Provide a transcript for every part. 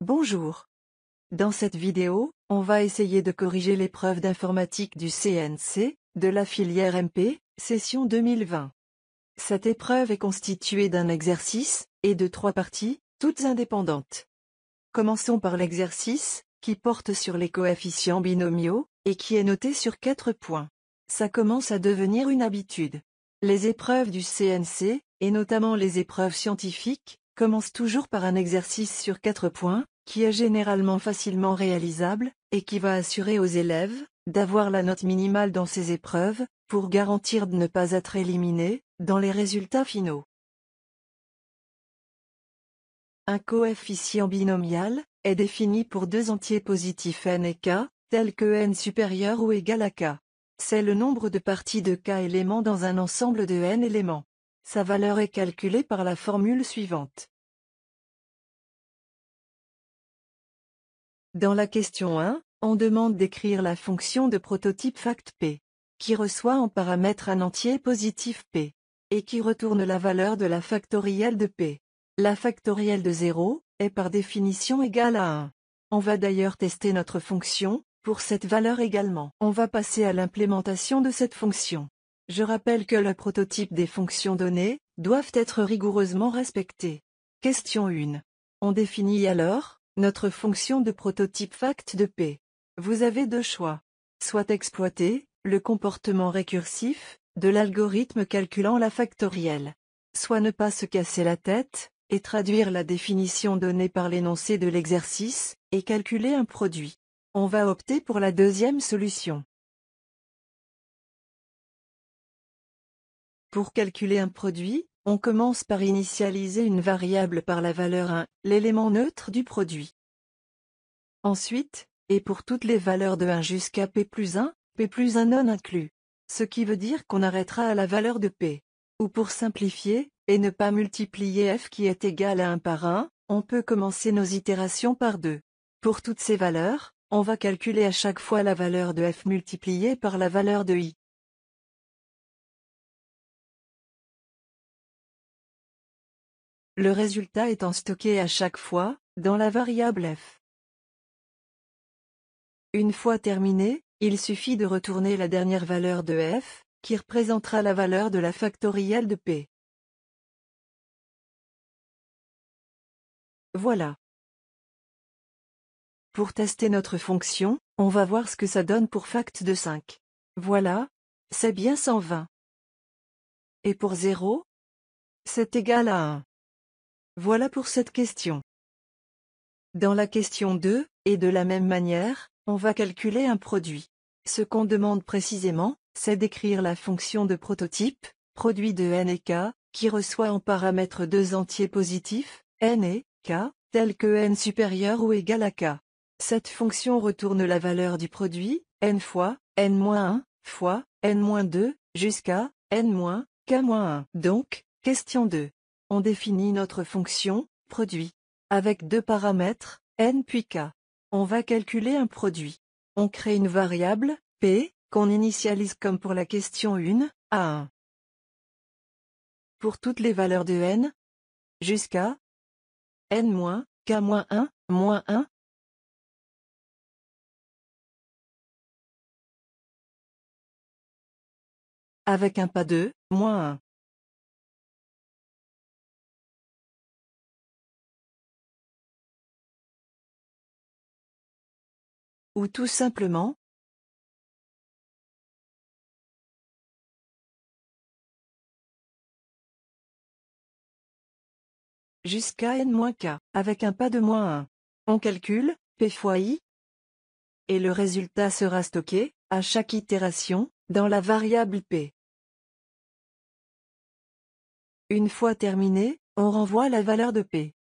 Bonjour. Dans cette vidéo, on va essayer de corriger l'épreuve d'informatique du CNC, de la filière MP, session 2020. Cette épreuve est constituée d'un exercice, et de 3 parties, toutes indépendantes. Commençons par l'exercice, qui porte sur les coefficients binomiaux, et qui est noté sur 4 points. Ça commence à devenir une habitude. Les épreuves du CNC, et notamment les épreuves scientifiques, commencent toujours par un exercice sur 4 points, qui est généralement facilement réalisable, et qui va assurer aux élèves d'avoir la note minimale dans ces épreuves, pour garantir de ne pas être éliminés dans les résultats finaux. Un coefficient binomial est défini pour deux entiers positifs n et k, tels que n supérieur ou égal à k. C'est le nombre de parties de k éléments dans un ensemble de n éléments. Sa valeur est calculée par la formule suivante. Dans la question 1, on demande d'écrire la fonction de prototype fact p, qui reçoit en paramètre un entier positif p, et qui retourne la valeur de la factorielle de p. La factorielle de 0 est par définition égale à 1. On va d'ailleurs tester notre fonction pour cette valeur également. On va passer à l'implémentation de cette fonction. Je rappelle que le prototype des fonctions données doivent être rigoureusement respectés. Question 1. On définit alors notre fonction de prototype fact de p. Vous avez deux choix. Soit exploiter le comportement récursif de l'algorithme calculant la factorielle. Soit ne pas se casser la tête et traduire la définition donnée par l'énoncé de l'exercice et calculer un produit. On va opter pour la deuxième solution. Pour calculer un produit, on commence par initialiser une variable par la valeur 1, l'élément neutre du produit. Ensuite, et pour toutes les valeurs de 1 jusqu'à p plus 1 non inclus. Ce qui veut dire qu'on arrêtera à la valeur de p. Ou pour simplifier, et ne pas multiplier f qui est égal à 1 par 1, on peut commencer nos itérations par 2. Pour toutes ces valeurs, on va calculer à chaque fois la valeur de f multipliée par la valeur de i. Le résultat étant stocké à chaque fois, dans la variable f. Une fois terminé, il suffit de retourner la dernière valeur de f, qui représentera la valeur de la factorielle de p. Voilà. Pour tester notre fonction, on va voir ce que ça donne pour fact de 5. Voilà, c'est bien 120. Et pour 0, c'est égal à 1. Voilà pour cette question. Dans la question 2, et de la même manière, on va calculer un produit. Ce qu'on demande précisément, c'est d'écrire la fonction de prototype, produit de n et k, qui reçoit en paramètres deux entiers positifs, n et k, tels que n supérieur ou égal à k. Cette fonction retourne la valeur du produit, n fois, n-1, fois, n-2, jusqu'à, n-k-1. Donc, question 2. On définit notre fonction, produit, avec deux paramètres, n puis k. On va calculer un produit. On crée une variable, p, qu'on initialise comme pour la question 1, à 1. Pour toutes les valeurs de n, jusqu'à n-k-1, -1, avec un pas de, -1. Ou tout simplement, jusqu'à n-k, avec un pas de -1. On calcule, p fois i, et le résultat sera stocké, à chaque itération, dans la variable p. Une fois terminé, on renvoie la valeur de p.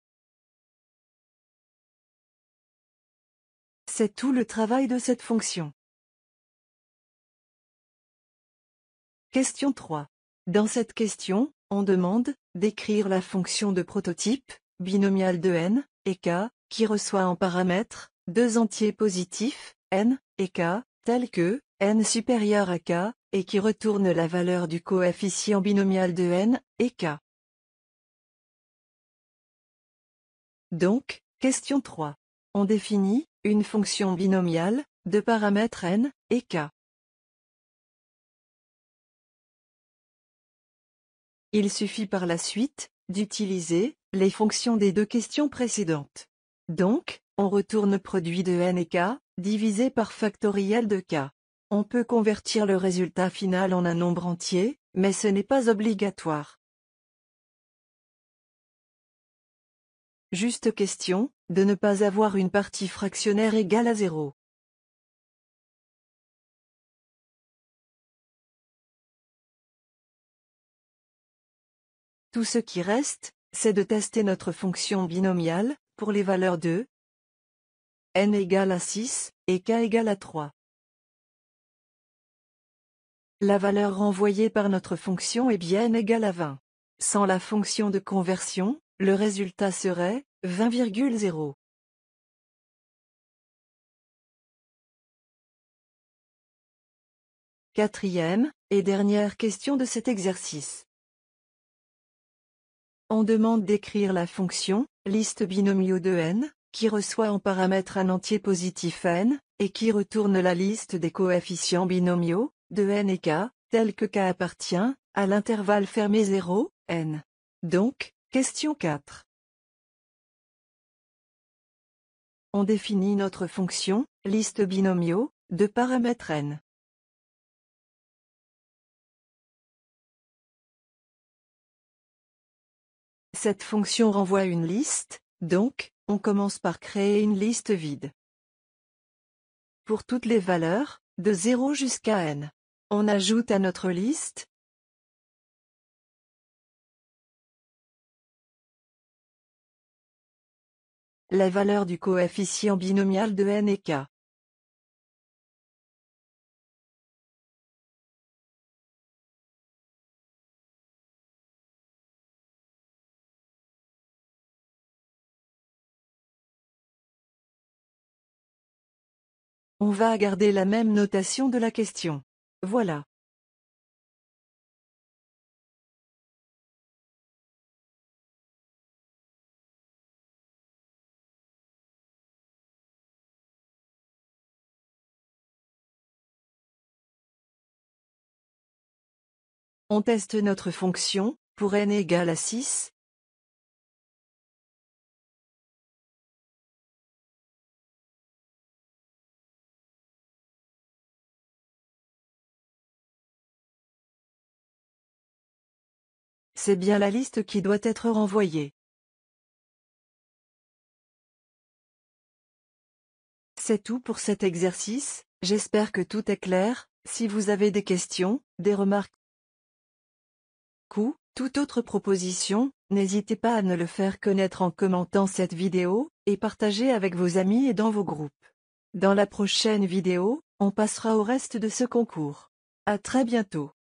C'est tout le travail de cette fonction. Question 3. Dans cette question, on demande d'écrire la fonction de prototype, binomiale de n et k, qui reçoit en paramètres deux entiers positifs, n et k, tels que n supérieur à k, et qui retourne la valeur du coefficient binomial de n et k. Donc, question 3. On définit une fonction binomiale de paramètres n et k. Il suffit par la suite d'utiliser les fonctions des deux questions précédentes. Donc, on retourne produit de n et k, divisé par factoriel de k. On peut convertir le résultat final en un nombre entier, mais ce n'est pas obligatoire. Juste question de ne pas avoir une partie fractionnaire égale à 0. Tout ce qui reste, c'est de tester notre fonction binomiale, pour les valeurs de n égale à 6, et k égale à 3. La valeur renvoyée par notre fonction est bien n égale à 20. Sans la fonction de conversion, le résultat serait 20,0. Quatrième et dernière question de cet exercice. On demande d'écrire la fonction liste binomiaux de n, qui reçoit en paramètre un entier positif n, et qui retourne la liste des coefficients binomiaux de n et k, tel que k appartient à l'intervalle fermé 0, n. Donc, question 4. On définit notre fonction liste binomiaux de paramètres n. Cette fonction renvoie une liste, donc, on commence par créer une liste vide. Pour toutes les valeurs, de 0 jusqu'à n. On ajoute à notre liste la valeur du coefficient binomial de n et k. On va garder la même notation de la question. Voilà. On teste notre fonction, pour n égale à 6. C'est bien la liste qui doit être renvoyée. C'est tout pour cet exercice, j'espère que tout est clair. Si vous avez des questions, des remarques ou toute autre proposition, n'hésitez pas à me le faire connaître en commentant cette vidéo, et partagez avec vos amis et dans vos groupes. Dans la prochaine vidéo, on passera au reste de ce concours. À très bientôt.